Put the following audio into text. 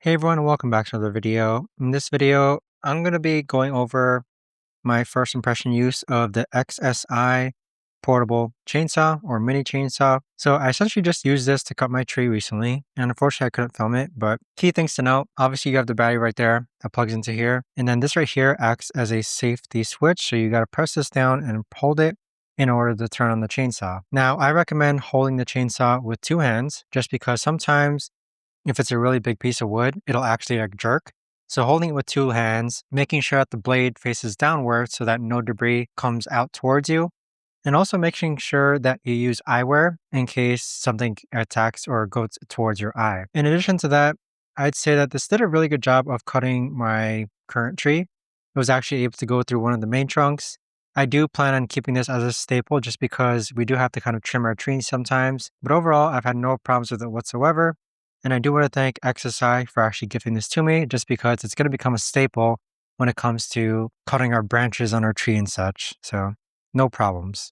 Hey everyone, welcome back to another video. In this video, I'm going to be going over my first impression use of the XSI portable chainsaw or mini chainsaw. So I essentially just used this to cut my tree recently, and unfortunately I couldn't film it, but key things to note, obviously you have the battery right there that plugs into here, and then this right here acts as a safety switch, so you got to press this down and hold it in order to turn on the chainsaw. Now, I recommend holding the chainsaw with two hands just because sometimes if it's a really big piece of wood, it'll actually like jerk. So holding it with two hands, making sure that the blade faces downward so that no debris comes out towards you, and also making sure that you use eyewear in case something attacks or goes towards your eye. In addition to that, I'd say that this did a really good job of cutting my current tree. It was actually able to go through one of the main trunks. I do plan on keeping this as a staple just because we do have to kind of trim our trees sometimes. But overall, I've had no problems with it whatsoever. And I do want to thank XSI for actually gifting this to me just because it's going to become a staple when it comes to cutting our branches on our tree and such. So no problems.